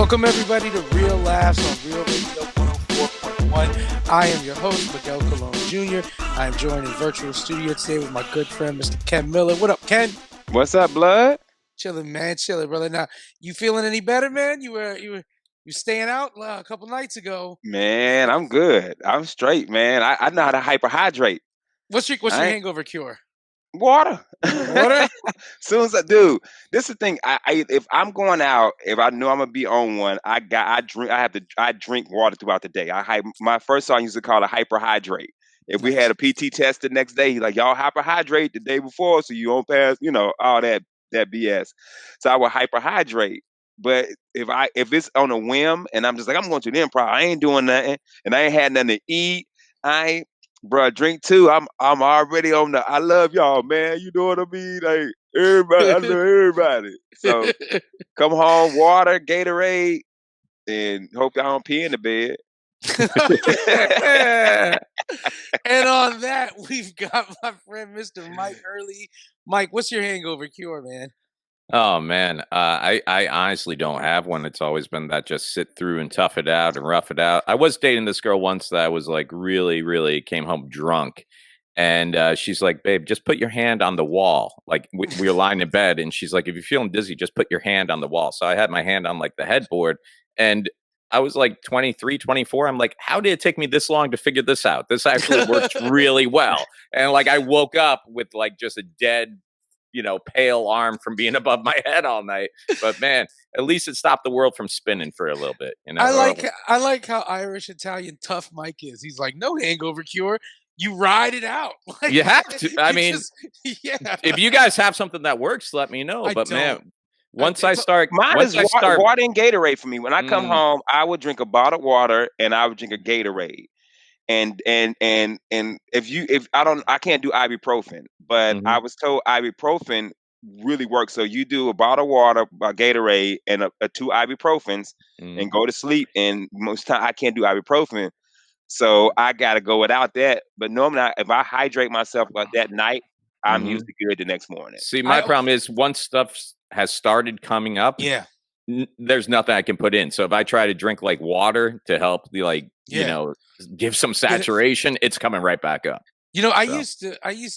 Welcome everybody to Real Laughs on Real Radio 104.1. I am your host, Miguel Colon Jr. I am joined in virtual studio today with my good friend, Mr. Ken Miller. What up, Ken? What's up, blood? Chilling, man. Chilling, brother. Now, you feeling any better, man? You staying out a couple nights ago. Man, I'm good. I'm straight, man. I know how to hyperhydrate. What's your I ain't- hangover cure? Water. Water? Soon as I do, this is the thing. If I'm going out, if I know I'm gonna be on one, I drink water throughout the day. My first song used to call it hyperhydrate. If we had a PT test the next day, like y'all hyperhydrate the day before, so you don't pass, all that BS. So I would hyperhydrate. But if it's on a whim and I'm just like I'm going to the improv, I ain't doing nothing, and I ain't had nothing to eat. Bruh, drink two. I'm already on the. I love y'all, man. You know what I mean? Like everybody, I love everybody. So come home, water, Gatorade, and hope y'all don't pee in the bed. And on that, we've got my friend Mr. Mike Hurley. Mike, what's your hangover cure, man? Oh man, I honestly don't have one. It's always been that just sit through and tough it out and rough it out. I was dating this girl once that I was like really came home drunk, and she's like, "Babe, just put your hand on the wall." Like we were lying in bed, and she's like, "If you're feeling dizzy, just put your hand on the wall." So I had my hand on like the headboard, and I was like 23, 24. I'm like, how did it take me this long to figure this out? This actually works really well. And like I woke up with like just a dead, pale arm from being above my head all night. But man, at least it stopped the world from spinning for a little bit. I like how Irish Italian tough Mike is. He's like, no hangover cure. You ride it out. Like, you have to. I mean, yeah. If you guys have something that works, let me know. Man, once I start, mine is water and Gatorade for me. When I come home, I would drink a bottle of water and I would drink a Gatorade. And if I can't do ibuprofen, but I was told ibuprofen really works. So you do a bottle of water, a Gatorade, and a 2 ibuprofens, and go to sleep. And most time I can't do ibuprofen, so I gotta go without that. But normally, if I hydrate myself like that night, I'm usually good the next morning. See, my problem is once stuff has started coming up, there's nothing I can put in. So if I try to drink like water to help give some saturation, it's coming right back up. I used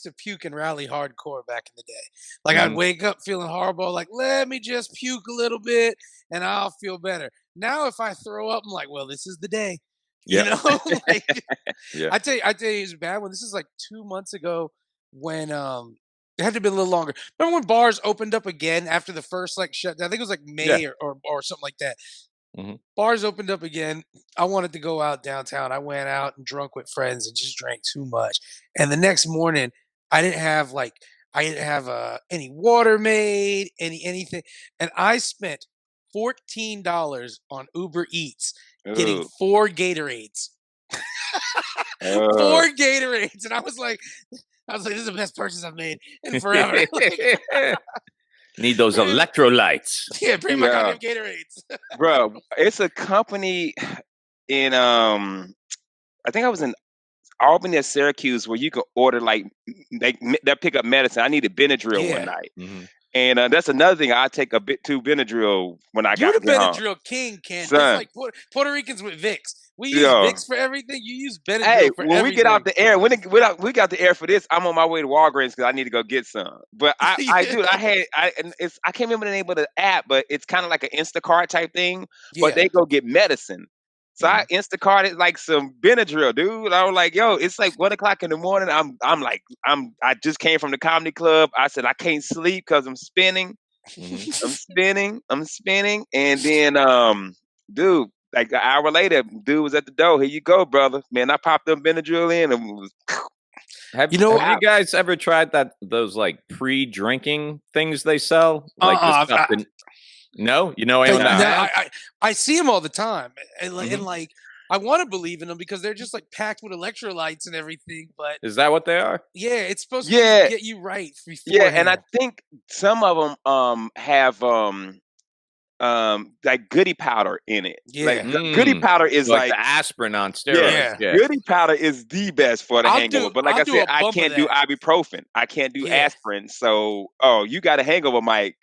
to puke and rally hardcore back in the day. Like I'd wake up feeling horrible, like let me just puke a little bit and I'll feel better. Now if I throw up, I'm like, well, this is the day. Yeah. I tell you, it's a bad one. This is like 2 months ago when it had to be a little longer. Remember when bars opened up again after the first like shutdown? I think it was like May or something like that. Bars opened up again. I wanted to go out downtown. I went out and drunk with friends and just drank too much. And the next morning, I didn't have any water made, anything. And I spent $14 on Uber Eats getting 4 Gatorades. 4 Gatorades. And I was like, this is the best purchase I've made in forever. Need those electrolytes. Yeah, bring my goddamn Gatorades. Bro, it's a company in I think I was in Albany or Syracuse where you can order like they pick up medicine. I needed Benadryl one night. And that's another thing. I take a bit too Benadryl when I got You're the Benadryl home. King, Ken. It's like Puerto Ricans with Vicks. We use Vicks for everything. You use Benadryl for everything. When we get out the air, we got the air for this, I'm on my way to Walgreens because I need to go get some. But I can't remember the name of the app, but it's kind of like an Instacart type thing. But they go get medicine. So I Instacarted like some Benadryl, dude. I was like, yo, it's like 1:00 in the morning. I just came from the comedy club. I said I can't sleep because I'm spinning. I'm spinning. And then dude, like an hour later, dude was at the door. Here you go, brother. Man, I popped them Benadryl in and was Have you guys ever tried those like pre-drinking things they sell? Like the stuff no, I see them all the time, and like I want to believe in them because they're just like packed with electrolytes and everything. But is that what they are? Yeah, it's supposed to get you right beforehand. Yeah, and I think some of them have like Goody powder in it. Yeah, like Goody powder is like the aspirin on steroids. Yeah. Goody powder is the best for the hangover. But like I said, I can't do ibuprofen. I can't do aspirin. So, you got a hangover, Mike.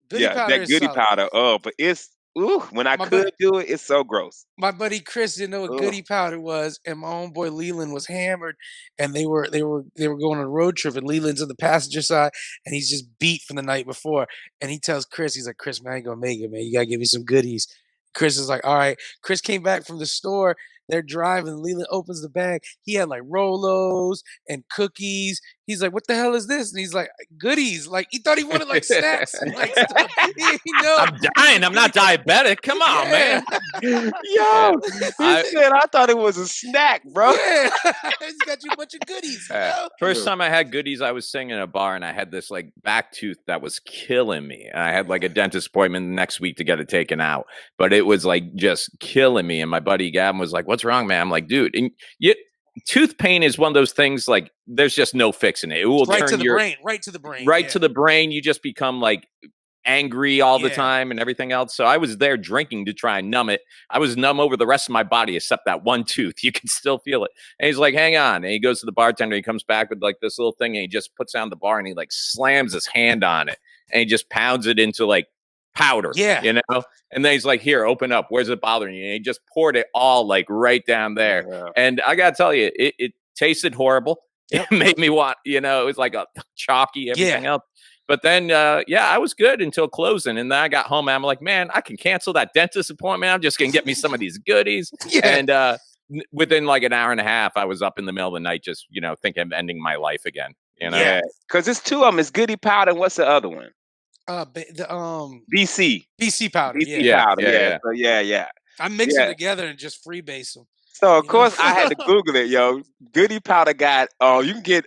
Goody powder that Goody powder. But it's Ooh, when I My buddy, could do it, it's so gross. my buddy Chris didn't know what Ugh. Goody powder was, and my homeboy Leland was hammered, and they were going on a road trip, and Leland's in the passenger side, and he's just beat from the night before, and he tells Chris, he's like, Chris, man, I ain't gonna make it, man. You gotta give me some goodies. Chris is like, all right. Chris came back from the store. They're driving. Leland opens the bag. He had like Rolos and cookies. He's like, "What the hell is this?" And he's like, "Goodies." Like he thought he wanted like snacks and like stuff. He didn't know. I'm dying. I'm not diabetic. Come on, Yeah. man. Yo, he said, I thought it was a snack, bro. Yeah, he's got you a bunch of goodies. You know? First time I had goodies, I was singing in a bar and I had this like back tooth that was killing me. And I had like a dentist appointment the next week to get it taken out. But it was like just killing me. And my buddy Gavin was like, "What's wrong, man?" I'm like, "Dude, and tooth pain is one of those things like there's just no fixing it. It will Right turn to the your brain. Right to the brain. right yeah. to the brain. You just become like angry all the Yeah. time and everything else." So I was there drinking to try and numb it. I was numb over the rest of my body except that one tooth. You can still feel it. And he's like, "Hang on." And he goes to the bartender. He comes back with like this little thing and he just puts down the bar and he like slams his hand on it and he just pounds it into like powder, Yeah. you know? And then he's like, "Here, open up. Where's it bothering you?" And he just poured it all like right down there. Yeah. And I gotta tell you, it tasted horrible. Yep. It made me want, it was like a chalky, everything else. But then, I was good until closing. And then I got home and I'm like, man, I can cancel that dentist appointment. I'm just going to get me some of these goodies. Yeah. And within like an hour and a half, I was up in the middle of the night just, thinking of ending my life again. Yeah, because it's two of them. It's Goody powder and what's the other one? BC. BC powder. BC Yeah. powder. Yeah. So, yeah. I mix them together and just freebase them. So of You course know? I had to Google it, yo. Goody powder got you can get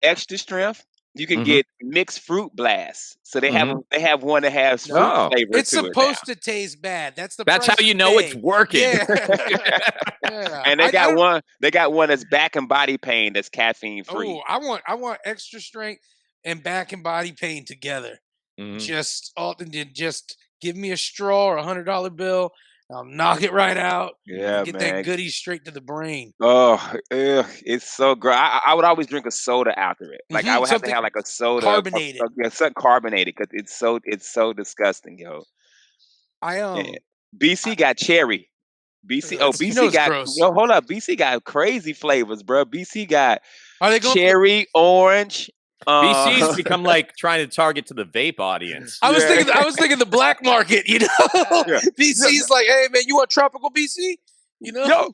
extra strength. You can get mixed fruit blast. So they have one that has fruit flavor. It's to supposed to taste bad. That's how you know it's working. Yeah. Yeah. And they got one that's back and body pain that's caffeine free. Oh, I want extra strength and back and body pain together. Just give me a straw or $100 bill. I'll knock it right out. Yeah, get man. that goodie straight to the brain. Oh, it's so great. I would always drink a soda after it. Like I would have to have like a soda, carbonated. Something carbonated because it's so disgusting, yo. BC got cherry. BC got gross. yo. Hold up, BC got crazy flavors, bro. BC got Are they going cherry, orange. BC's become like trying to target to the vape audience. I was thinking the black market, BC's like, "Hey man, you want tropical BC?" No,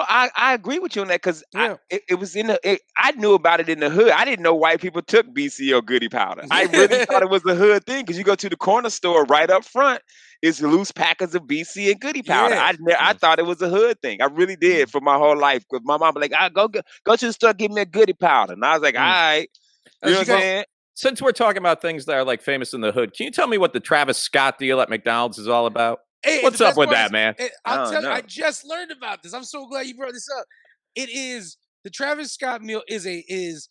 I agree with you on that because it was I knew about it in the hood. I didn't know white people took BC or Goody powder. I really thought it was a hood thing because you go to the corner store right up front, it's loose packets of BC and Goody powder. Yeah. I thought it was a hood thing. I really did for my whole life because my mom was like, "I go to the store, give me a Goody powder," and I was like, "All right." You know what I'm saying? Since we're talking about things that are like famous in the hood, can you tell me what the Travis Scott deal at McDonald's is all about? Hey, what's up with that, man? I'll tell you, I just learned about this. I'm so glad you brought this up. It is the Travis Scott meal is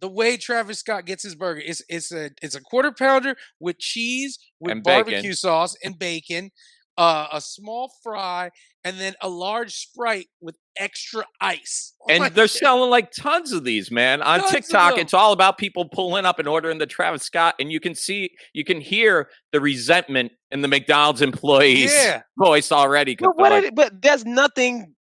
the way Travis Scott gets his burger. It's a quarter pounder with cheese, with And barbecue bacon. sauce and bacon, a small fry, and then a large Sprite with extra ice. And they're selling like tons of these, man. On Tons of TikTok, them. it's all about people pulling up and ordering the Travis Scott, and you can hear the resentment in the McDonald's employees' voice already. But there's nothing.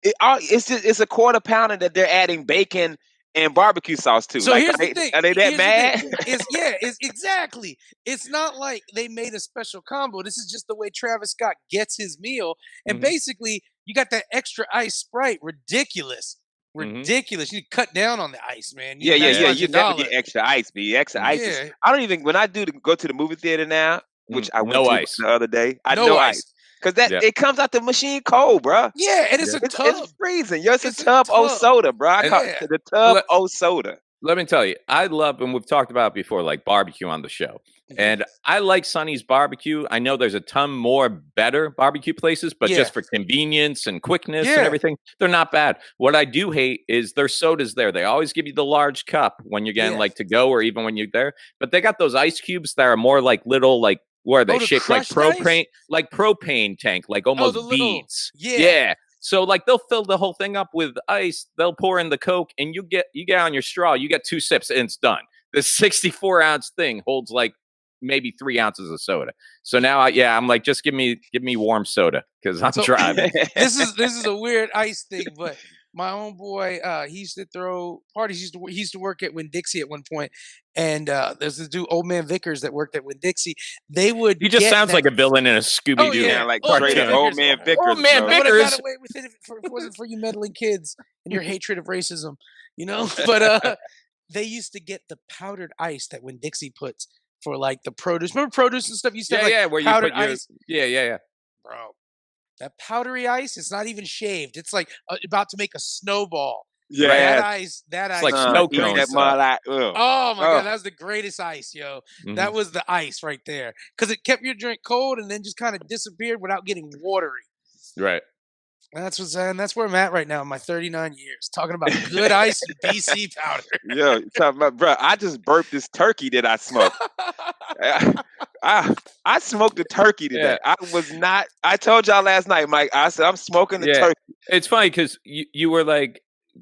It's a quarter pounder that they're adding bacon and barbecue sauce to. So here's the thing. Are they that mad? It's exactly. It's not like they made a special combo. This is just the way Travis Scott gets his meal. And basically, you got that extra ice Sprite. Ridiculous. You need to cut down on the ice, man. You definitely get extra ice, Extra ice. Yeah. I don't even, when I go to the movie theater now, which I went to ice. the other day, No ice. Because it comes out the machine cold, bro. Yeah, and it's a tub. It's freezing. It's a tub o soda, bro. I call it the tub o soda. Let me tell you, I love, and we've talked about it before, like barbecue on the show. And I like Sonny's Barbecue. I know there's a ton more better barbecue places, but just for convenience and quickness and everything, they're not bad. What I do hate is their sodas there. They always give you the large cup when you're getting like to go or even when you're there. But they got those ice cubes that are more like little, like, where are they shaped like propane tank, like almost beads. Yeah. So like they'll fill the whole thing up with ice. They'll pour in the Coke, and you get on your straw. You get 2 sips, and it's done. This 64-ounce thing holds like maybe 3 ounces of soda. So now, I'm like, just give me warm soda because I'm driving. This is a weird ice thing, but my homeboy, he used to throw parties. He used to work at Winn-Dixie at one point, and there's this dude, Old Man Vickers, that worked at Winn-Dixie. They would. He just sounds like a villain in a Scooby Doo. Yeah, like straight up Old Man Vickers. Old Man I would have Vickers. got away with it if it wasn't for you meddling kids and your hatred of racism, But they used to get the powdered ice that Winn-Dixie puts for like the produce. Remember produce and stuff? You used to have where powdered you put ice. Yeah. Bro, that powdery ice, it's not even shaved. It's like about to make a snowball. Yeah, that ice. It's like snow cone. Oh my god, that was the greatest ice, yo. That was the ice right there, because it kept your drink cold and then just kind of disappeared without getting watery. Right. That's where I'm at right now in my 39 years, talking about good ice and BC powder. Yeah, talking about, bro. I just burped this turkey that I smoked. I smoked a turkey today. Yeah. I told y'all last night, Mike. I said I'm smoking the turkey. It's funny because you were like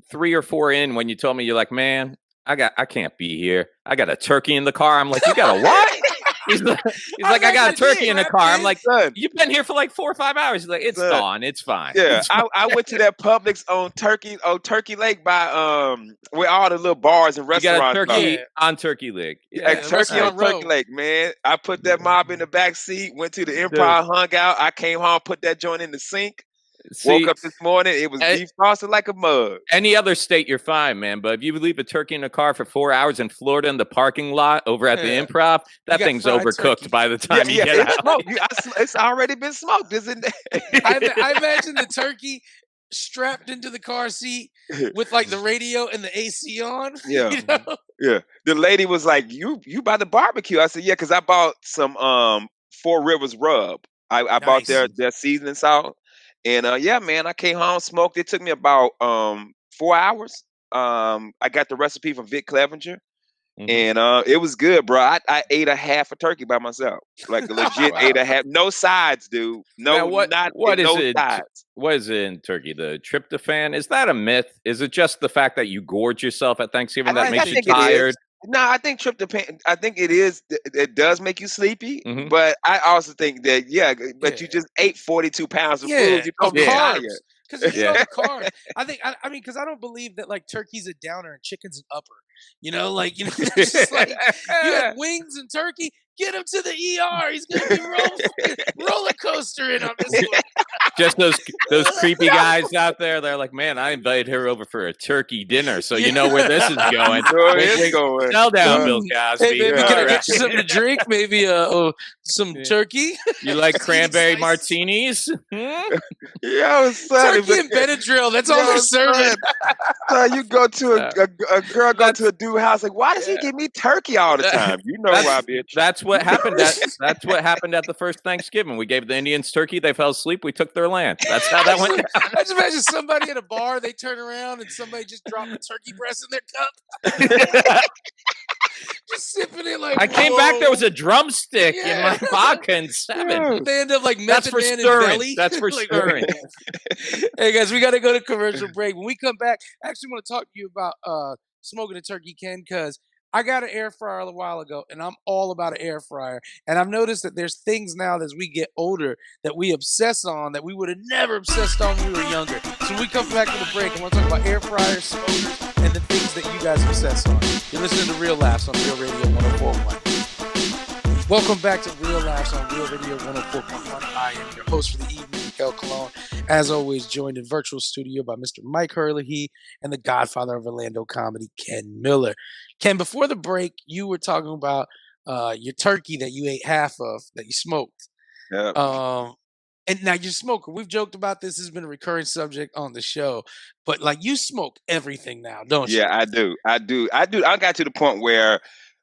3 or 4 in when you told me, you're like, man, I can't be here. I got a turkey in the car. I'm like, you got a what? He's like, I got a turkey in the car. I'm like, you've been here for like 4 or 5 hours. He's like, it's gone. It's fine. Yeah, it's fine. I went to that Publix on Turkey Lake by where all the little bars and restaurants. You got a turkey on Turkey Lake. Yeah, turkey on Turkey Lake, man. I put that mob in the back seat. Went to the Improv, hung out. I came home, put that joint in the sink. Woke up this morning, it was defrosted like a mug. Any other state, you're fine, man. But if you leave a turkey in a car for 4 hours in Florida in the parking lot over at the Improv, that thing's overcooked turkey by the time you get out. It's already been smoked, isn't it? I imagine the turkey strapped into the car seat with like the radio and the AC on. Yeah. Yeah. The lady was like, you by the barbecue. I said, yeah, because I bought some Four Rivers rub. I bought their seasoning salt. And yeah, man, I came home, smoked. It took me about 4 hours. I got the recipe from Vic Clevenger, and it was good, bro. I ate a half a turkey by myself, like legit ate a half. No sides, dude. No, now, what is it? Sides. What is it in turkey? The tryptophan? Is that a myth? Is it just the fact that you gorge yourself at Thanksgiving that makes you tired? No, I think tryptophan. I think it is. It does make you sleepy, but I also think that you just ate 42 pounds of food. Of carbs. Because you the carbs. I mean, because I don't believe that like turkey's a downer and chicken's an upper. It's just like you had wings and turkey. Get him to the ER. He's gonna be roller coaster in on this one. Just those creepy guys out there. They're like, man, I invited her over for a turkey dinner, so you know where this is going. Sell down, Bill Cosby. Hey, maybe can I get you something to drink? Maybe some turkey. You like cranberry martinis? Yo, son, turkey and Benadryl. That's all they're serving. So you go to a girl go to a dude house like, why does he give me turkey all the time? You know why, bitch. That's what happened. That's what happened at the first Thanksgiving. We gave the Indians turkey. They fell asleep. We took their land. That's how that went down. I just imagine somebody at a bar. They turn around and somebody just dropped a turkey breast in their cup. Just sipping it like. I came back. There was a drumstick in my vodka and 7. They end up like that's for stirring. That's for stirring. Hey guys, we got to go to commercial break. When we come back, I actually want to talk to you about smoking a turkey, Ken, because I got an air fryer a while ago, and I'm all about an air fryer. And I've noticed that there's things now as we get older that we obsess on that we would have never obsessed on when we were younger. So when we come back to the break, I want to talk about air fryers, smokers, and the things that you guys obsess on. You're listening to Real Laughs on Real Radio 104.1. Welcome back to Real Laughs on Real Radio 104.1. I am your host for the evening, Miguel Colon. As always, joined in virtual studio by Mr. Mike Herlihy and the godfather of Orlando comedy, Ken Miller. Ken, before the break, you were talking about your turkey that you ate half of, that you smoked. Yeah. And now you're a smoker. We've joked about this. This has been a recurring subject on the show. But like you smoke everything now, don't you? Yeah, I do. I got to the point where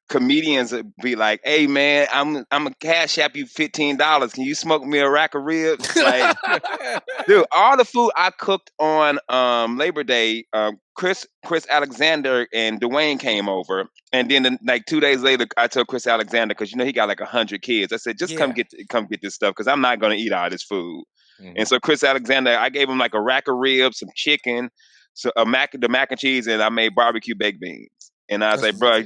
comedians would be like, "Hey man, I'm gonna cash app you $15. Can you smoke me a rack of ribs?" Like, dude, all the food I cooked on Labor Day, Chris Alexander and Dwayne came over, and then like 2 days later, I told Chris Alexander, because he got like 100 kids. I said, just come get this stuff, because I'm not gonna eat all this food. And so Chris Alexander, I gave him like a rack of ribs, some chicken, the mac and cheese, and I made barbecue baked beans. And I was like, bro,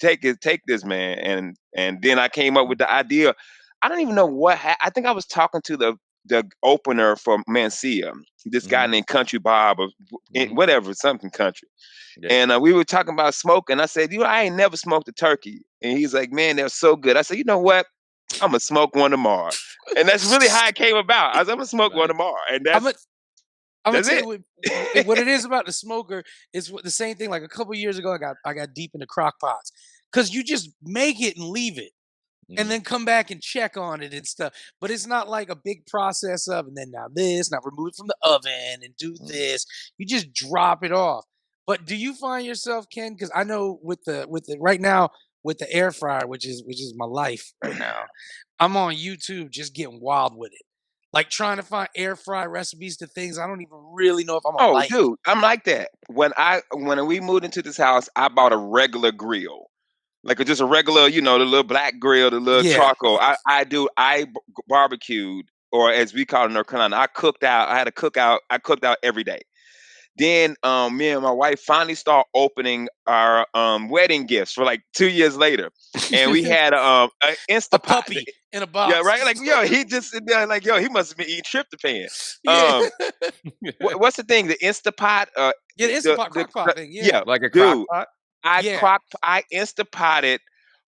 take this, man. And then I came up with the idea. I don't even know what I think I was talking to the opener for Mancia, this guy named Country Bob or whatever, something country. Yeah. And we were talking about smoking. I said, I ain't never smoked a turkey. And he's like, man, they're so good. I said, you know what? I'm gonna smoke one tomorrow. And that's really how it came about. I was, I'm gonna smoke one tomorrow. And I'm gonna that's tell it. you what it is about the smoker is the same thing. Like a couple years ago, I got deep into crock pots because you just make it and leave it, and then come back and check on it and stuff. But it's not like a big process of, and then now remove it from the oven and do this. You just drop it off. But do you find yourself, Ken? Because I know with the right now with the air fryer, which is my life right now, I'm on YouTube just getting wild with it. Like trying to find air fry recipes to things I don't even really know if I'm gonna Oh, like. dude, I'm like that. When we moved into this house, I bought a regular grill. Like just a regular, the little black grill, the little Yeah. charcoal. I barbecued, or as we call it in North Carolina, I cooked out. I had a cookout. I cooked out every day. Then me and my wife finally start opening our wedding gifts for like 2 years later, and we had an A Instapot. puppy in a Yeah, box. right. Like he just sitting there like he must have been eating tryptophan. Yeah. What's the thing? The Instapot. Yeah, the Instapot crock pot thing. Yeah. Yeah, Like a crock dude. pot? Yeah. I Instapotted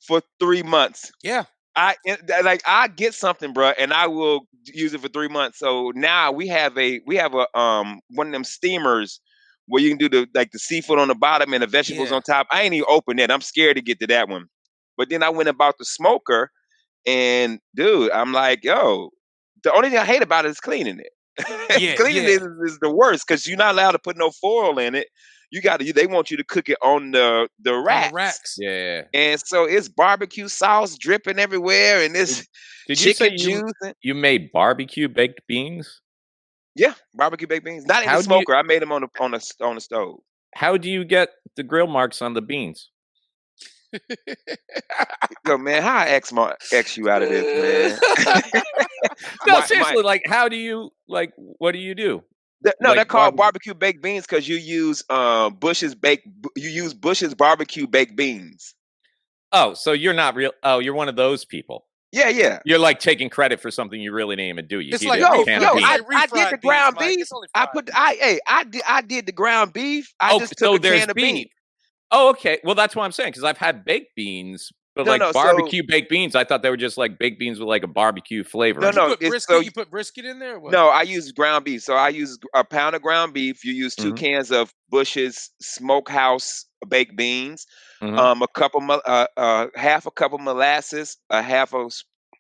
for 3 months. Yeah. I get something, bro, and I will use it for 3 months. So now we have a one of them steamers where you can do the seafood on the bottom and the vegetables Yeah. on top. I ain't even opened it. I'm scared to get to that one. But then I went about the smoker, and dude, I'm like, yo, the only thing I hate about it is cleaning it. Yeah. Cleaning Yeah. it is the worst because you're not allowed to put no foil in it. They want you to cook it on the On the racks. racks. Yeah. And so it's barbecue sauce dripping everywhere, and this Did you say chicken juice. you made barbecue baked beans? Yeah, barbecue baked beans. Not in the How do you smoker. I made them on the stove. how do you get the grill marks on the beans? Yo, man, how I X you out of this, man? No, seriously, like how do you what do you do? No, they're Like called barbecue baked beans because you use Bush's barbecue baked beans. Oh, so you're not real. Oh, you're one of those people. Yeah, yeah. You're like taking credit for something you really didn't even do. You It's heat like it in a Yo, can yo, of beans. I did the refried ground beans, Mike. beef. It's only fried I did the ground beef. I Oh, just so took a there's can of beans. Oh, okay. Well, that's what I'm saying because I've had baked beans, but No, like no. So barbecue baked beans, I thought they were just like baked beans with like a barbecue flavor. no, in it. no. You put brisket in there or what? No, I use ground beef. So I use a pound of ground beef. You use 2 Mhm, cans of Bush's Smokehouse baked beans, mhm, half a cup of molasses, a half a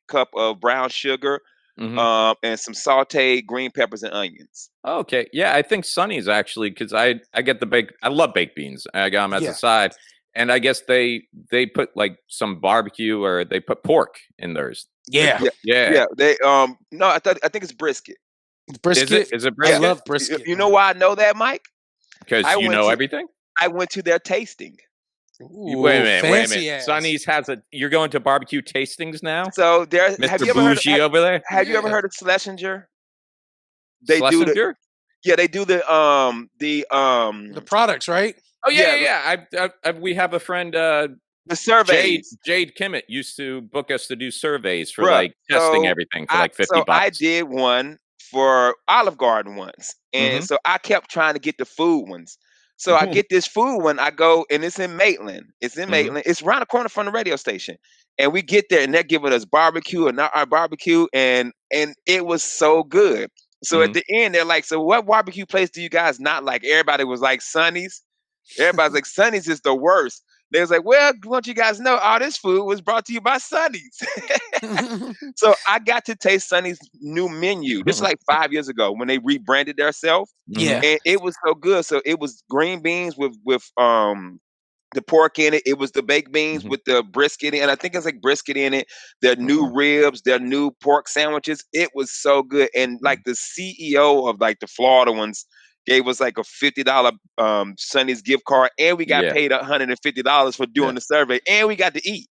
cup of brown sugar, mhm. and some sautéed green peppers and onions. Okay, yeah, I think Sonny's actually because I get the baked. I love baked beans. I got them as a Yeah. side, and I guess they put like some barbecue or they put pork in theirs. Yeah. Yeah, Yeah. yeah. They no, I think it's brisket. Brisket. Is it I brisket? love brisket. You know man. why I know that, Mike? Because I you went know to everything. I went to their tasting. Ooh, Wait a minute. fancy ass. Sonny's has a. You're going to barbecue tastings now, So have Mister you ever heard Bougie over there, have you ever Yeah. heard of Schlesinger? They do Schlesinger. they do The products, right? Oh yeah, yeah, yeah, yeah. We have a friend, the Jade surveys. Kimmett used to book us to do surveys for Bruh, like testing everything for like I $50. did one for Olive Garden once, and Mhm. so I kept trying to get the food ones. So I get this food one. I go, and it's in Maitland. Mhm. It's around the corner from the radio station. And we get there, and they're giving us barbecue and not our barbecue, and it was so good. So at Mhm. the end, they're like, "So what barbecue place do you guys not like?" Everybody was like, "Sonny's." Everybody's like, "Sonny's is the worst." They was like, "Well, I want you guys to know all this food was brought to you by Sonny's." So I got to taste Sonny's new menu. This is like 5 years ago when they rebranded themselves, Mhm. Yeah. and it was so good. So it was green beans with the pork in it. It was the baked beans Mhm. with the brisket in. I think it's like brisket in it. Their new Mhm. ribs, their new pork sandwiches. It was so good. And like Mhm. the CEO of like the Florida ones gave us like a $50 Sonny's gift card, and we got Yeah, paid $150 for yeah. doing the survey, and we got to eat.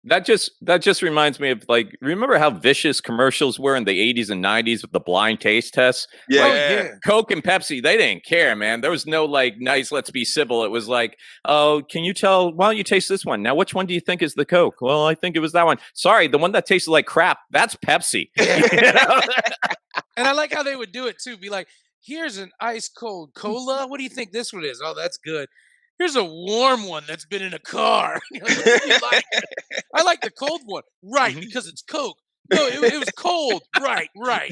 That just reminds me of, like, remember how vicious commercials were in the 80s and 90s with the blind taste tests? Yeah. Oh Like, yeah. Coke and Pepsi, they didn't care, man. There was no like nice, let's be civil. It was like, oh, can you tell? Why don't you taste this one? Now, which one do you think is the Coke? Well, I think it was that one. Sorry, the one that tasted like crap, that's Pepsi. Yeah. You know? And I like how they would do it too. Be like, here's an ice cold cola. What do you think this one is? Oh, that's good. Here's a warm one that's been in a car. You're like, what do you like? I like the cold one. Right, because it's Coke. No, it was cold. Right. Right.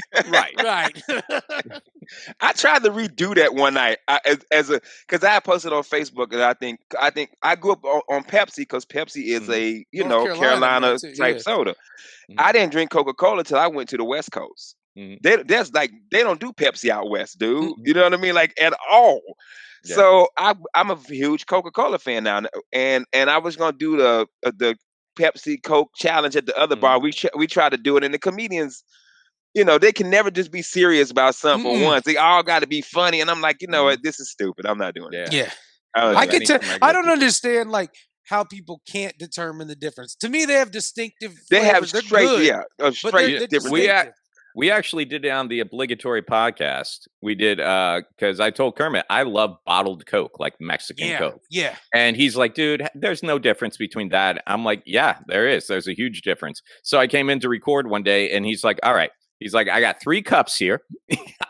I tried to redo that one night because I posted on Facebook, and I think I grew up on Pepsi because Pepsi is a North Carolina brand too, type yeah. soda. Mhm. I didn't drink Coca-Cola till I went to the West Coast. Mhm. They don't do Pepsi out west, dude. Mhm. You know what I mean, like at all. Yeah. So I'm a huge Coca-Cola fan now, and I was gonna do the Pepsi Coke challenge at the other bar. We tried to do it, and the comedians, they can never just be serious about something for once. They all got to be funny, and I'm like, you know what, this is stupid. I'm not doing it. Yeah. I I don't can do it. tell. I don't understand like how people can't determine the difference. To me, they have distinctive They have flavors. They're straight, good, a but straight they're different. distinctive. We actually did it on the obligatory podcast. We did because I told Kermit I love bottled Coke, like Mexican Coke. Yeah. And he's like, dude, there's no difference between that. I'm like, yeah, there is. There's a huge difference. So I came in to record one day and he's like, all right. He's like, I got 3 cups here.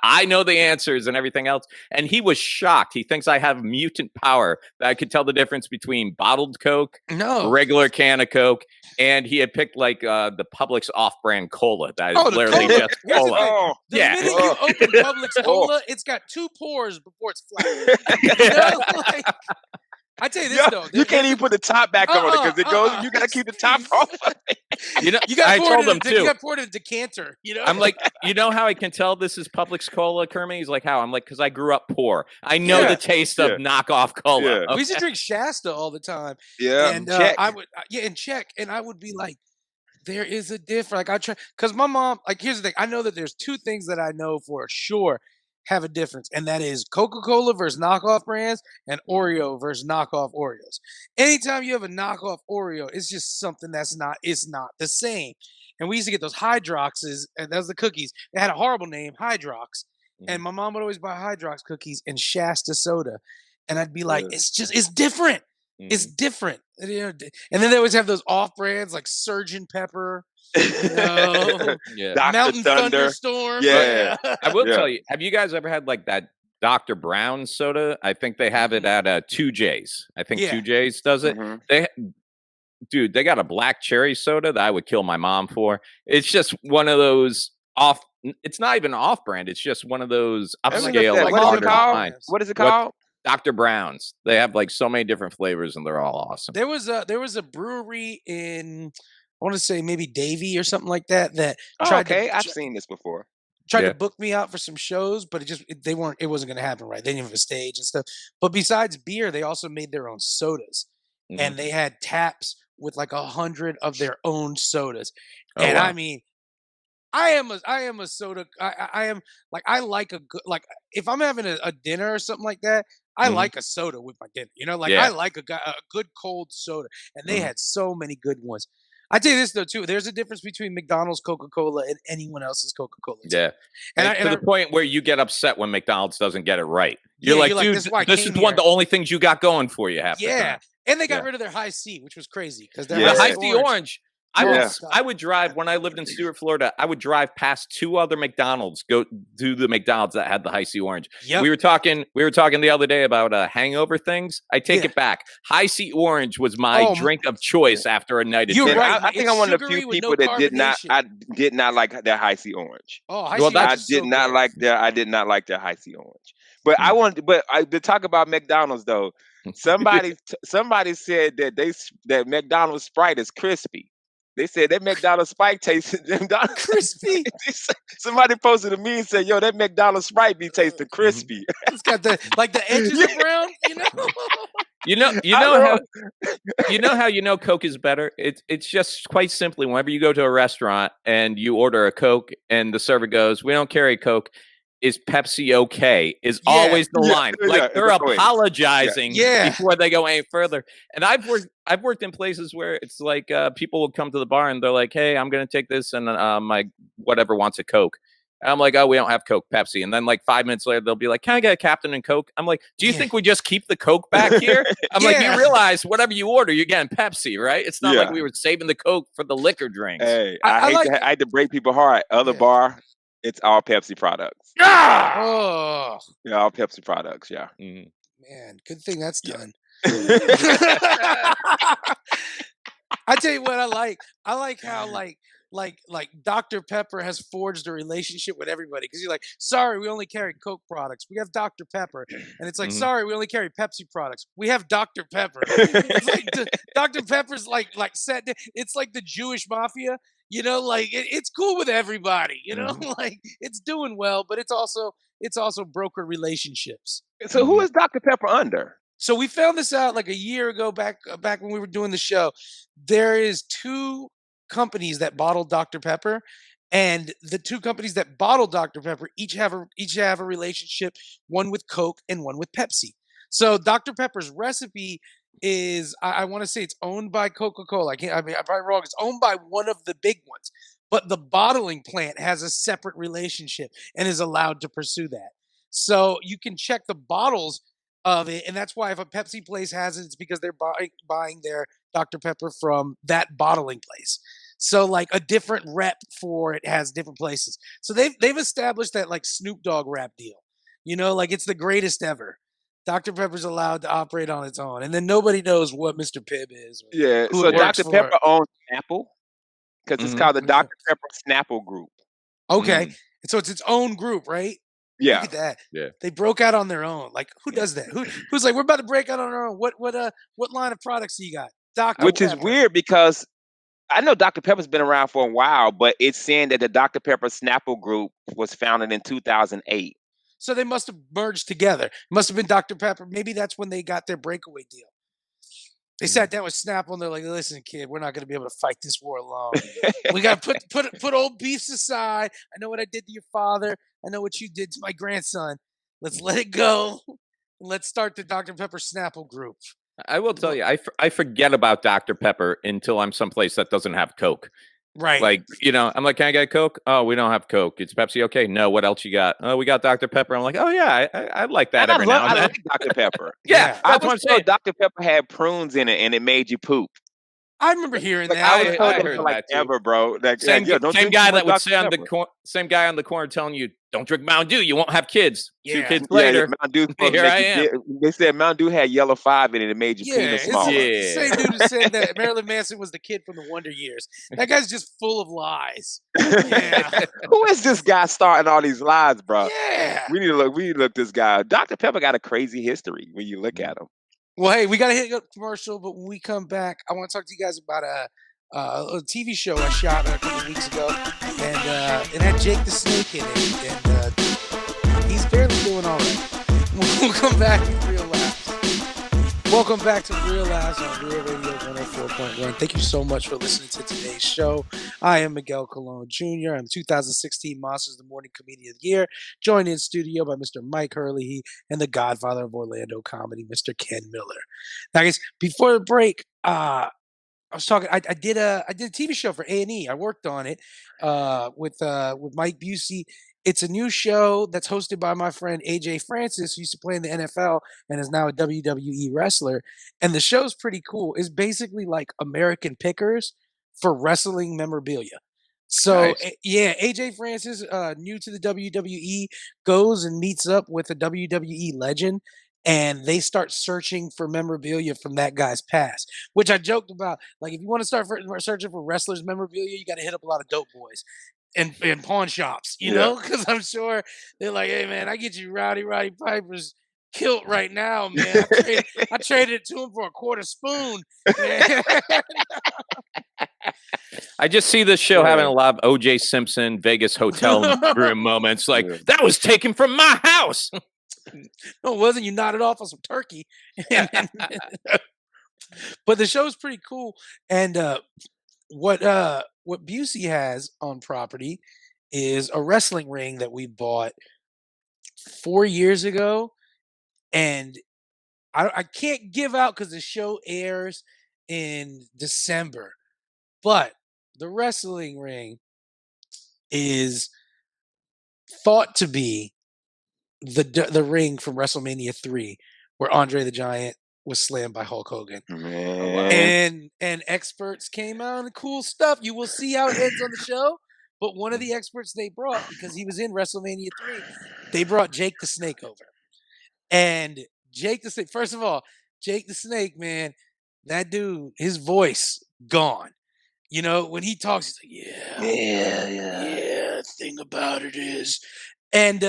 I know the answers and everything else. And he was shocked. He thinks I have mutant power that I could tell the difference between bottled Coke, No. regular can of Coke, and he had picked like the Publix off-brand cola. That is Oh, the literally cola. just Here's the cola. thing. Oh, The Yeah. minute you open Publix cola, it's got 2 pours before it's flat. You know? Like, I tell you this though, you can't even put the top back on it because it goes. You gotta keep the top off. You know, You got I poured told in a him de- you too. got poured in a decanter. You know, I'm like, you know how I can tell this is Publix cola, Kermit? He's like, how? I'm like, because I grew up poor. I know Yeah. the taste of knockoff cola. Yeah. we used to drink Shasta all the time, Yeah, and check. I would and check, and I would be like, there is a difference. Like I try, because my mom. Like here's the thing, I know that there's 2 things that I know for sure have a difference, and that is Coca-Cola versus knockoff brands, and Oreo versus knockoff Oreos. Anytime you have a knockoff Oreo, it's just something it's not the same. And we used to get those Hydroxes, and that was the cookies. They had a horrible name, Hydrox. And my mom would always buy Hydrox cookies and Shasta soda. And I'd be like, Yeah. it's different. It's different. And, and then they always have those off brands like Surgeon Pepper, Yeah. Dr. Mountain Thunder. Thunderstorm. Yeah. I will Yeah. tell you, have you guys ever had like that Dr. Brown soda? I think they have it at 2J's. I think Yeah. 2J's does it. Mhm. They got a black cherry soda that I would kill my mom for. It's just one of those off. It's not even off brand. It's just one of those Let me look upscale, that. like What is it modern called? line. What is it What- called? Dr. Brown's. They have like so many different flavors and they're all awesome. There was a brewery in, I want to say maybe Davie or something like that Oh, tried okay, to I've seen this before. tried Yeah. to book me out for some shows, but it wasn't going to happen right. They didn't have a stage and stuff. But besides beer, they also made their own sodas, Mhm. and they had taps with like 100 of their own sodas. Oh, And wow. I mean, I am a soda. I am like I like a good like if I'm having a dinner or something like that. I Mhm. like a soda with my dinner. You know, like Yeah. I like a good cold soda, and they Mhm. had so many good ones. I tell you this though too. There's a difference between McDonald's Coca-Cola and anyone else's Coca-Cola. too. Yeah. And And I- to the point where you get upset when McDonald's doesn't get it right. You're Yeah, like, you're like, dude, "This is why I this is came one of the here." only things you got going for you half the Yeah, time. and they got Yeah. rid of their high C, which was crazy because The Yeah. high C orange. Yeah. I would drive when I lived in Stewart, Florida. I would drive past 2 other McDonald's, go to the McDonald's that had the high C orange. Yep. We were talking the other day about hangover things. I take Yeah. it back. High C orange was my Oh, drink of choice after a night of You're dinner. right. I think It's I'm one of the sugary few with people no that did not. carbonation. I did not like their high C orange. Oh, high Well, C that's- orange I is so did not good. like their. I did not like their high C orange. But I wanted. But to talk about McDonald's though, somebody said that McDonald's Sprite is crispy. They said that McDonald's Sprite tastes Crispy. Somebody posted to me and said, "Yo, that McDonald's Sprite be tasting crispy." It's got the edges are brown. You know. You know how Coke is better. It's just quite simply whenever you go to a restaurant and you order a Coke and the server goes, "We don't carry Coke." is Pepsi okay? Is always the line. Like they're apologizing before they go any further. And I've worked in places where it's like people will come to the bar and they're like, "Hey, I'm gonna take this," and my whatever wants a Coke. And I'm like, "Oh, we don't have Coke, Pepsi." And then like 5 minutes later, they'll be like, "Can I get a Captain and Coke?" I'm like, "Do you think we just keep the Coke back here?" I'm like, "You realize whatever you order, you're getting Pepsi, right? It's not like we were saving the Coke for the liquor drinks." Hey, I hate to break people heart. Other bar, it's all Pepsi products. Oh, yeah, all Pepsi products. Yeah, man, good thing that's done. I tell you what, I like how like Dr. Pepper has forged a relationship with everybody because you're like, sorry, we only carry Coke products. We have Dr. Pepper, and it's like, sorry, we only carry Pepsi products. We have Dr. Pepper. It's like Dr. Pepper's like set. It's like the Jewish mafia. You know, like it's cool with everybody. You know, like it's doing well, but it's also broker relationships. So who is Dr. Pepper under? So we found this out like a year ago, back when we were doing the show. There is 2 companies that bottle Dr. Pepper, and the 2 companies that bottle Dr. Pepper each have a relationship, one with Coke and one with Pepsi. So Dr. Pepper's recipe is, I want to say it's owned by Coca-Cola. I'm probably wrong. It's owned by one of the big ones, but the bottling plant has a separate relationship and is allowed to pursue that. So you can check the bottles of it, and that's why if a Pepsi place has it, it's because they're buying their Dr. Pepper from that bottling place. So like a different rep for it has different places. So they've established that like Snoop Dogg rap deal. You know, like it's the greatest ever. Dr. Pepper's allowed to operate on its own, and then nobody knows what Mr. Pibb is. Or who so it works Dr. for. Pepper owns Snapple because it's called the Dr. Pepper Snapple Group. Okay, so it's its own group, right? Yeah. Look at that. Yeah. They broke out on their own. Like who does that? Who's like, we're about to break out on our own. What line of products do you got? Dr. Which Pepper. is weird because I know Dr. Pepper's been around for a while, but it's saying that the Dr. Pepper Snapple Group was founded in 2008. So they must have merged together. Must have been Dr. Pepper. Maybe that's when they got their breakaway deal. They sat down with Snapple and they're like, "Listen, kid, we're not going to be able to fight this war alone. We got to put old beefs aside. I know what I did to your father. I know what you did to my grandson. Let's let it go. And let's start the Dr. Pepper Snapple group." I will tell you, I forget about Dr. Pepper until I'm someplace that doesn't have Coke. Right. Like, you know, I'm like, "Can I get Coke?" "Oh, we don't have Coke." "It's Pepsi." "Okay." "No, what else you got?" "Oh, we got Dr. Pepper." I'm like, "Oh yeah, I like that every now and then." I like Dr. Pepper. Yeah, I that's what I'm was told saying. Dr. Pepper had prunes in it and it made you poop. I remember hearing Like that. I was told I that heard for like that too. ever, bro. Like, Same don't same drink guy too that much would Dr. say on the Pepper. same guy on the corner telling you, "Don't drink Mountain Dew. You won't have kids." 2 Yeah. kids Yeah, later, Mountain Dew's supposed to here make I am. They said Mountain Dew had yellow 5 in it. It made your penis It's smaller. the same dude who said that Marilyn Manson was the kid from the Wonder Years. That guy's just full of lies. Yeah. Who is this guy starting all these lies, bro? Yeah. We need to look this guy. Dr. Pepper got a crazy history when you look at him. Well, hey, we got to hit a commercial, but when we come back, I want to talk to you guys about a TV show I shot a couple of weeks ago, and it had Jake the Snake in it, and he's barely doing all right. We'll come back with Real Laughs. Welcome back to Real Laughs on Real Radio 104.1. Thank you so much for listening to today's show. I am Miguel Colon Jr. I'm 2016 Monsters of the Morning Comedian of the Year, joined in studio by Mr. Mike Hurley and the godfather of Orlando comedy, Mr. Ken Miller. Now, guys, before the break, I was talking. I did a TV show for A&E. I worked on it with Mike Busey. It's a new show that's hosted by my friend AJ Francis, who used to play in the NFL and is now a WWE wrestler. And the show's pretty cool. It's basically like American Pickers for wrestling memorabilia. So Nice. AJ Francis, new to the WWE, goes and meets up with a WWE legend, and they start searching for memorabilia from that guy's past. Which I joked about, like if you want to start searching for wrestlers' memorabilia, you got to hit up a lot of dope boys and pawn shops, you know, because I'm sure they're like, "Hey man, I get you Rowdy Piper's kilt right now, man. I traded it to him for a quarter spoon, man." I just see this show having a lot of O.J. Simpson Vegas hotel room moments. Like, that was taken from my house. No, it wasn't. You nodded off on some turkey. But the show's pretty cool. And what Busey has on property is a wrestling ring that we bought 4 years ago, and I can't give out because the show airs in December, but the wrestling ring is thought to be the ring from WrestleMania 3, where Andre the Giant was slammed by Hulk Hogan. Oh wow. Man. And experts came out and cool stuff. You will see how it ends on the show. But one of the experts they brought, because he was in WrestleMania 3, they brought Jake the Snake over. And Jake the Snake, first of all, Jake the Snake, man, that dude, his voice gone. You know, when he talks, he's like, yeah, Yeah. yeah, thing about it is, and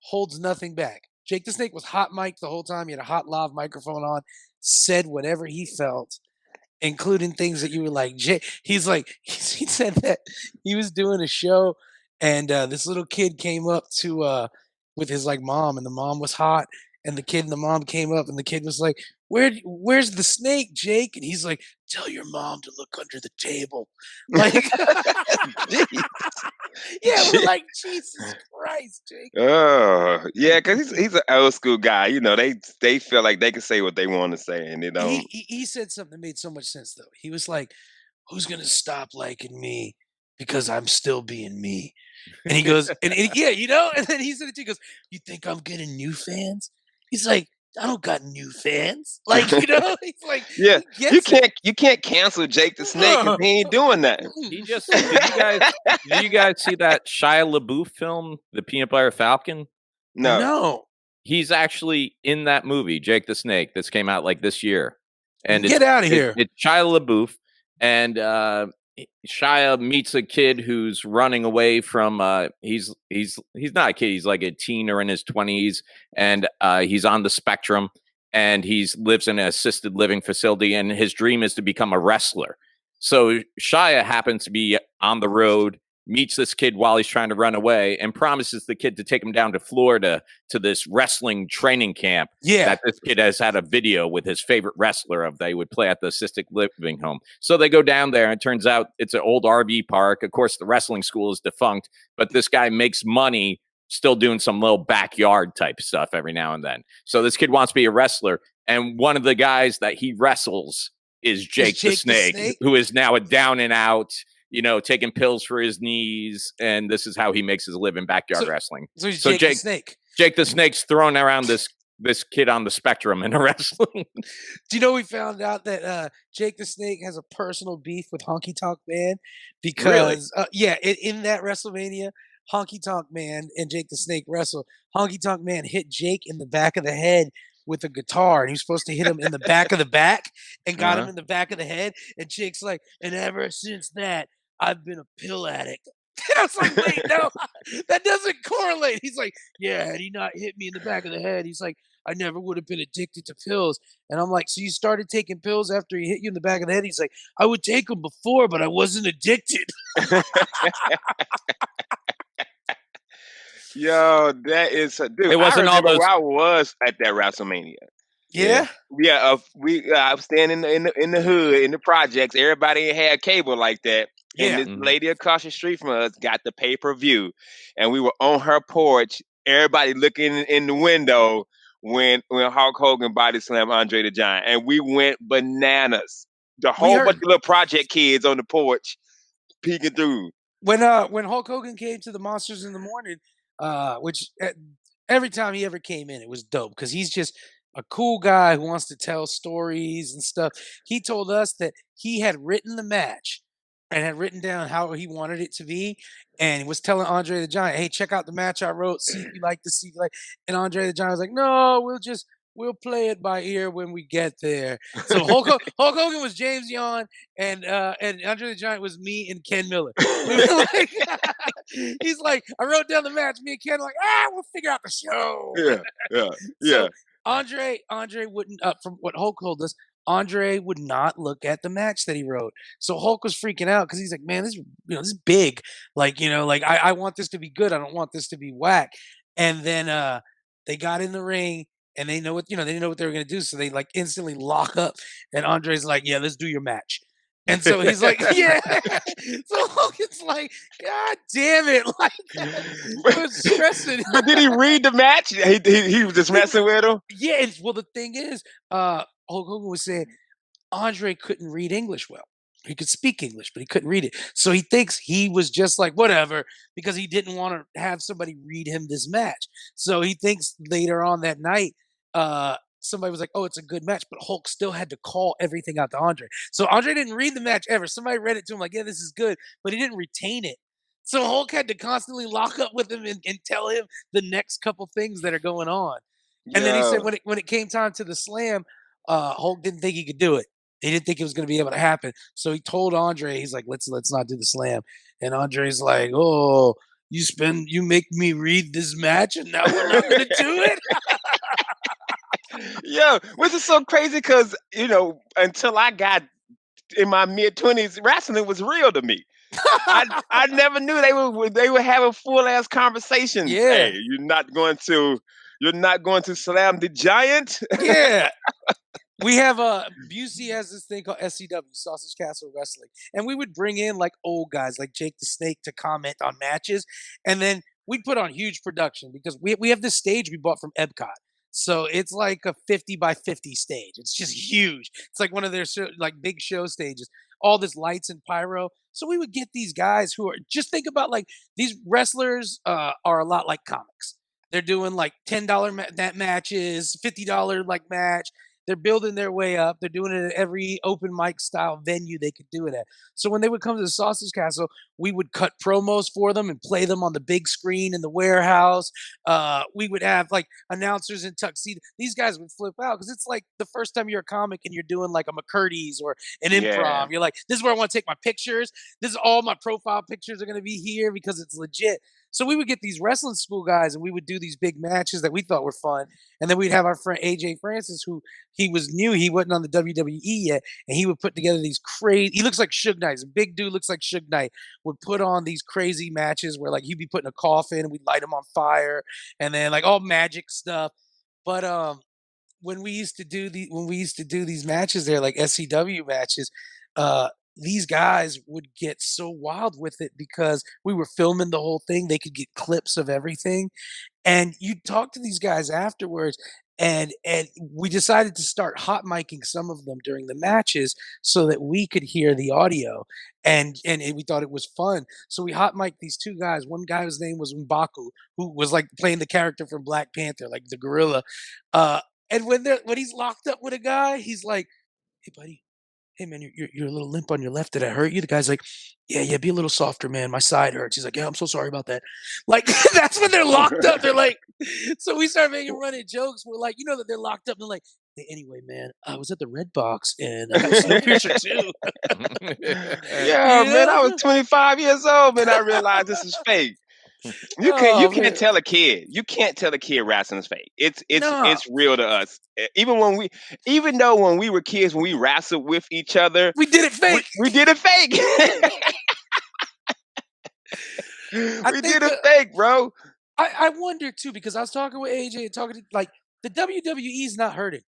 holds nothing back. Jake the Snake was hot mic the whole time. He had a hot live microphone on, said whatever he felt, including things that you were like, Jay. He's like, he said that he was doing a show, and this little kid came up to with his like mom, and the mom was hot, and the kid and the mom came up, and the kid was like, where's the snake, Jake? And he's like, tell your mom to look under the table. Like, yeah, we're like, Jesus Christ, Jake. Oh, yeah, because he's an old school guy. You know, they feel like they can say what they want to say, and He said something that made so much sense though. He was like, "Who's gonna stop liking me because I'm still being me?" And he goes, and yeah, you know. And then he said it too. He goes, "You think I'm getting new fans?" He's like, "I don't got new fans." Like, you know, he's like, yeah, he gets it. you can't cancel Jake the Snake if he ain't doing nothing. He just did you guys see that Shia LaBeouf film, The Peanut Butter Falcon? No. No, He's actually in that movie, Jake the Snake, this came out like this year. And get out of here. it's Shia LaBeouf, and Shia meets a kid who's running away from he's not a kid, he's like a teen or in his 20s, and he's on the spectrum, and he lives in an assisted living facility, and his dream is to become a wrestler. So Shia happens to be on the road, meets this kid while he's trying to run away, and promises the kid to take him down to Florida to this wrestling training camp Yeah, that this kid has had a video with his favorite wrestler of they would play at the assisted living home. So they go down there, and it turns out it's an old RV park. Of course, the wrestling school is defunct, but this guy makes money still doing some little backyard type stuff every now and then. So this kid wants to be a wrestler, and one of the guys that he wrestles is Jake the Snake, who is now a down and out, taking pills for his knees, and this is how he makes his living, backyard wrestling. So he's Jake the Snake. Jake the Snake's throwing around this kid on the spectrum in a wrestling. Do you know we found out that Jake the Snake has a personal beef with Honky Tonk Man because in that WrestleMania, Honky Tonk Man and Jake the Snake wrestle. Honky Tonk Man hit Jake in the back of the head with a guitar, and he was supposed to hit him in the back of the back and got him in the back of the head. And Jake's like, and ever since that, I've been a pill addict. And I was like, wait, no, that doesn't correlate. He's like, yeah, had he not hit me in the back of the head, he's like, I never would have been addicted to pills. And I'm like, so you started taking pills after he hit you in the back of the head? He's like, I would take them before, but I wasn't addicted. Yo, that is dude. It wasn't I all remember those. where I was at that WrestleMania. Yeah. Yeah. I was staying in the hood in the projects. Everybody had cable like that, and Yeah. this lady across the street from us got the pay-per-view, and we were on her porch. Everybody looking in the window when Hulk Hogan body slammed Andre the Giant, and we went bananas. The whole bunch of little project kids on the porch peeking through. When Hulk Hogan came to the Monsters in the Morning, which every time he ever came in, it was dope because he's just a cool guy who wants to tell stories and stuff. He told us that he had written the match and had written down how he wanted it to be, and was telling Andre the Giant, "Hey, check out the match I wrote. See if you like to see if you like." And Andre the Giant was like, "No, we'll play it by ear when we get there." So Hulk Hogan was James Yon, and Andre the Giant was me and Ken Miller. We were like, he's like, I wrote down the match. Me and Ken were like, we'll figure out the show. Yeah. So Andre wouldn't, from what Hulk told us, Andre would not look at the match that he wrote. So Hulk was freaking out because he's like, man, this is big. Like, I want this to be good. I don't want this to be whack. And then they got in the ring, and they know what they didn't know what they were gonna do. So they like instantly lock up, and Andre's like, yeah, let's do your match. And so he's like, yeah. So Hogan's like, God damn it. So Hogan's like, God damn it. Like, was stressing. But did he read the match? He was just He, messing with him. yeah. Well, the thing is, Hulk Hogan was saying Andre couldn't read English well. He could speak English, but he couldn't read it. So he thinks he was just like, whatever, because he didn't want to have somebody read him this match. So he thinks later on that night, somebody was like, oh, it's a good match, but Hulk still had to call everything out to Andre. So Andre didn't read the match ever. Somebody read it to him like, yeah, this is good, but he didn't retain it. So Hulk had to constantly lock up with him and tell him the next couple things that are going on. And then he said Yeah. when it came time to the slam, Hulk didn't think he could do it. He didn't think it was going to be able to happen. So he told Andre, he's like, let's not do the slam. And Andre's like, oh, you make me read this match, and now we're not going to do it. Yeah, which is so crazy because until I got in my mid-20s, wrestling was real to me. I never knew they were having full ass conversations. Yeah, Hey, you're not going to slam the giant. yeah. We have Busey has this thing called SCW, Sausage Castle Wrestling, and we would bring in like old guys like Jake the Snake to comment on matches, and then we'd put on huge production because we have this stage we bought from Epcot. So it's like a 50 by 50 stage. It's just huge. It's like one of their like big show stages. All this lights and pyro. So we would get these guys who are just think about like these wrestlers are a lot like comics. They're doing like $10 matches, $50 like match. They're building their way up. They're doing it at every open mic style venue they could do it at. So when they would come to the Sausage Castle, we would cut promos for them and play them on the big screen in the warehouse. We would have like announcers in tuxedo. These guys would flip out because it's like the first time you're a comic and you're doing like a McCurdy's or an Yeah, improv. You're like, this is where I want to take my pictures. This is all my profile pictures are going to be here because it's legit. So we would get these wrestling school guys and we would do these big matches that we thought were fun. And then we'd have our friend AJ Francis, who he was new, he wasn't on the WWE yet, and he would put together these crazy. He looks like Suge Knight. He's a big dude, looks like Suge Knight. Would put on these crazy matches where like he'd be putting a coffin and we'd light him on fire, and then like all magic stuff. But when we used to do these matches there, like SCW matches, these guys would get so wild with it because we were filming the whole thing. They could get clips of everything, and you talk to these guys afterwards, and we decided to start hot micing some of them during the matches so that we could hear the audio, and we thought it was fun. So we hot mic'd these two guys. One guy, his name was M'Baku, who was like playing the character from Black Panther, like the gorilla. And when he's locked up with a guy, he's like, "Hey, buddy, hey man, you're a little limp on your left. Did I hurt you?" The guy's like, yeah, be a little softer, man. My side hurts. He's like, yeah, I'm so sorry about that. Like that's when they're locked up. They're like, so we start making running jokes. We're like, you know that they're locked up. And they're like, hey, anyway, man, I was at the Red Box and I got Snowpiercer too. yeah, You man. I was know? 25 years old, man. I realized this is fake. You Oh can't man, tell a kid. You can't tell a kid wrestling's fake. no, It's real to us. Even though when we were kids, when we wrestled with each other, we did it we, fake. we did it fake. I We did think it fake, bro. I wonder too because I was talking with AJ and talking to like the WWE is not hurting.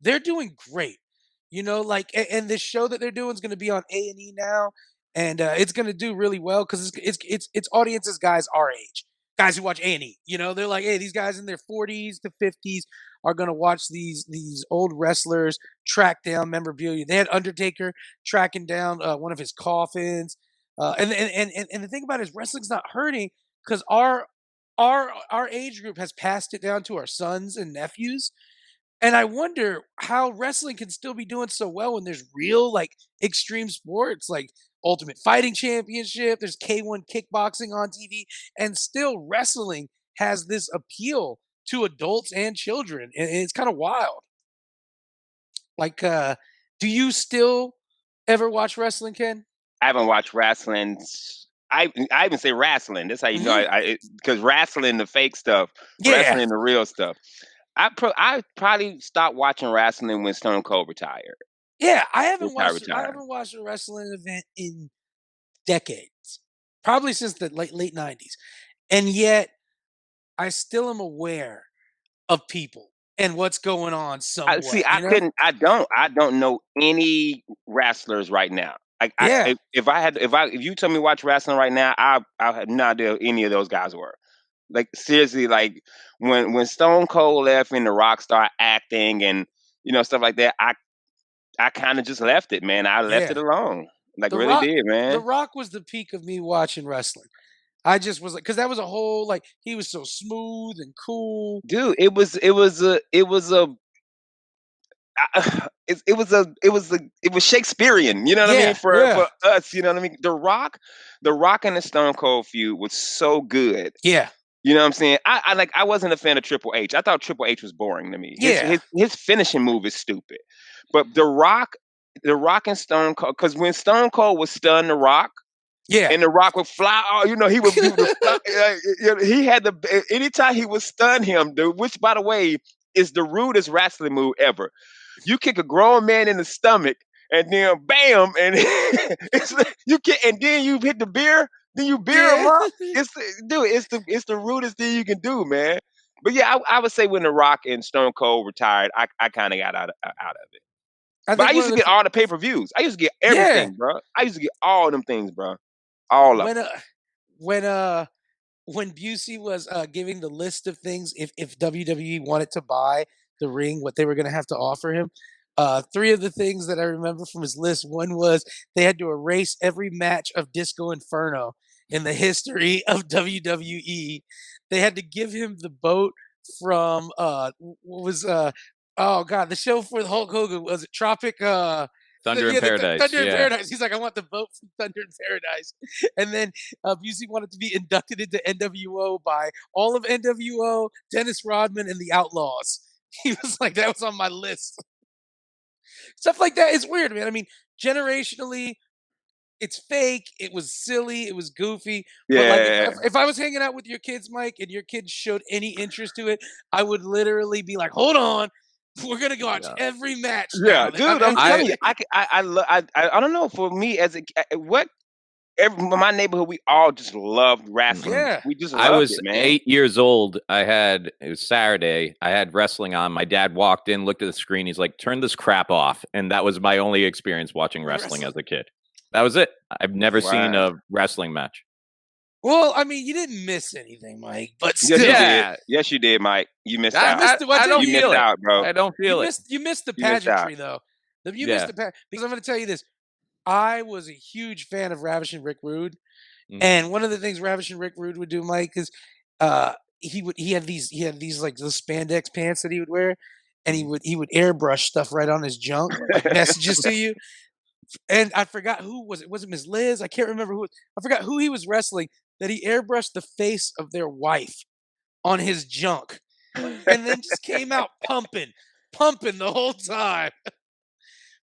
They're doing great. You know, like and this show that they're doing is going to be on A&E now, and it's going to do really well because it's audiences guys our age, guys who watch A&E. You know, they're like, hey, these guys in their 40s to 50s are going to watch these old wrestlers track down memorabilia. They had Undertaker tracking down one of his coffins, and the thing about it is wrestling's not hurting because our age group has passed it down to our sons and nephews, and I wonder how wrestling can still be doing so well when there's real like extreme sports like Ultimate Fighting Championship, there's K1 kickboxing on TV, and still wrestling has this appeal to adults and children. And it's kind of wild. Like do you still ever watch wrestling, Ken? I haven't watched wrestling. I even say wrestling. That's how you know Hmm. because wrestling the fake stuff, Yeah. wrestling the real stuff. I probably stopped watching wrestling when Stone Cold retired. Yeah, I Retired. haven't watched a wrestling event in decades. Probably since the late 90s. And yet I still am aware of people and what's going on I see. somewhat, you know? I don't know any wrestlers right now. Like Yeah. if you tell me to watch wrestling right now, I have no idea who any of those guys were. Like seriously, like when Stone Cold left and The Rock started acting and stuff like that, I kind of just left it, man. I left Yeah. it alone. Like The really Rock did, The man. Rock was the peak of me watching wrestling. I just was like, because that was a whole like he was so smooth and cool. Dude, it was Shakespearean, you know what I mean? Yeah, For yeah, us, you know what I mean? The Rock and the Stone Cold feud was so good. yeah, You know what I'm saying? I wasn't a fan of Triple H. I thought Triple H was boring to me. yeah, His finishing move is stupid. But the Rock and Stone Cold, because when Stone Cold would stun the Rock, yeah, and the Rock would fly. Oh, he would do the fly. He had anytime he would stun him, dude. Which, by the way, is the rudest wrestling move ever. You kick a grown man in the stomach, and then bam, and and then you hit the beer. Then you beer him yeah. up. It's the rudest thing you can do, man. But yeah, I would say when the Rock and Stone Cold retired, I kind of got out of it. I But I think one used of to the get all the pay-per-views. I used to get yeah everything, bro. I used to get all them things, bro. All of when them. when uh when Busey was giving the list of things if WWE wanted to buy the ring, what they were going to have to offer him. Three of the things that I remember from his list. One was they had to erase every match of Disco Inferno in the history of WWE. They had to give him the boat from what was oh god, the show for Hulk Hogan, was it Tropic Thunder in Paradise. Thunder in Yeah. Paradise. He's like, I want the boat from Thunder in Paradise. And then Busey wanted to be inducted into NWO by all of NWO, Dennis Rodman, and the Outlaws. He was like, that was on my list. Stuff like that is weird, man. I mean, generationally, it's fake. It was silly. It was goofy. But like, Yeah. if I was hanging out with your kids, Mike, and your kids showed any interest to it, I would literally be like, "Hold on, we're gonna go watch Yeah. every match Yeah, now." dude, I'm telling you, I don't know. For me, my neighborhood, we all just loved wrestling. Yeah. We just I loved was it, man. 8 years old. It was Saturday. I had wrestling on. My dad walked in, looked at the screen. He's like, "Turn this crap off." And that was my only experience watching wrestling as a kid. That was it. I've never seen a wrestling match. Well, I mean, you didn't miss anything, Mike, but Yes, still. you did. Yes, you did, Mike. You missed out. I don't You missed feel it. out, bro. I don't feel it. You missed the You missed out. pageantry, though. You missed the because I'm going to tell you this. I was a huge fan of Ravishing Rick Rude, and one of the things Ravishing Rick Rude would do, Mike, is he had these like the spandex pants that he would wear, and he would airbrush stuff right on his junk, like messages to you. And I forgot who was it. Was it Miss Liz? I can't remember who. I forgot who he was wrestling. That he airbrushed the face of their wife on his junk, and then just came out pumping the whole time.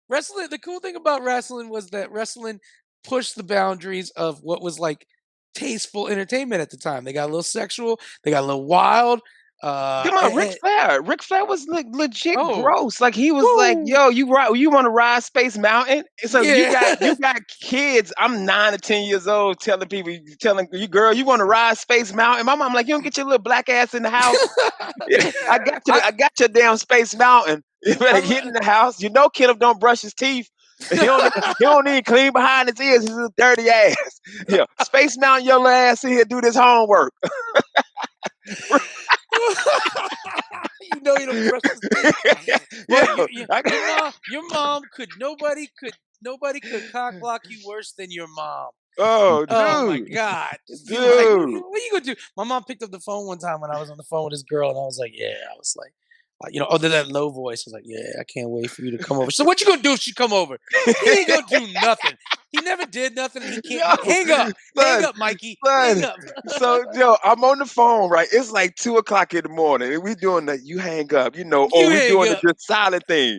Wrestling. The cool thing about wrestling was that wrestling pushed the boundaries of what was like tasteful entertainment at the time. They got a little sexual. They got a little wild. Come on, Ric Flair. Ric Flair was legit Oh. gross. Like he was Woo. like, "Yo, you want to ride Space Mountain?" And so you Yeah. got kids. I'm 9 or 10 years old, telling you, girl, you want to ride Space Mountain? My mom like, you don't get your little black ass in the house. I got your damn Space Mountain. You better get in the house. You know, Kenneth don't brush his teeth. He don't need clean behind his ears. He's a dirty ass. Yeah, Space Mountain, your little ass in here do this homework. You know you don't brush his teeth. Well, your mom could nobody could cock block you worse than your mom. Oh, dude. Oh my god. Dude. Like, what are you gonna do? My mom picked up the phone one time when I was on the phone with this girl, and I was like, other than that low voice, I was like, yeah, I can't wait for you to come over. So what you gonna do if she come over? He ain't gonna do nothing. He never did nothing. He can't. Hang up, Mikey. Hang up. So, I'm on the phone, right? It's like 2:00 in the morning, and we doing the you hang up, or we doing the just silent thing.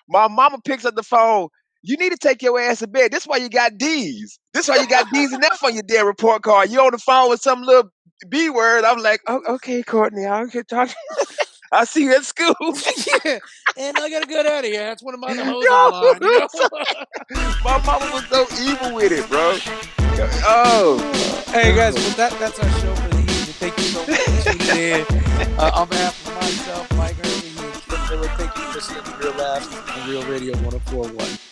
My mama picks up the phone. You need to take your ass to bed. This is why you got D's. This is why you got D's and F on your damn report card. You on the phone with some little B word. I'm like, oh, okay, Courtney, I'll get talking. I'll see you at school. Yeah, and I gotta get out of here. That's one of my hoes on the line. My mama was so evil with it, bro. Oh, hey guys, well that's our show for the evening. Thank you so much for tuning in. On behalf of myself, Mike Irving, and Kim Miller, thank you for listening to Real Laughs on Real Radio 104.1.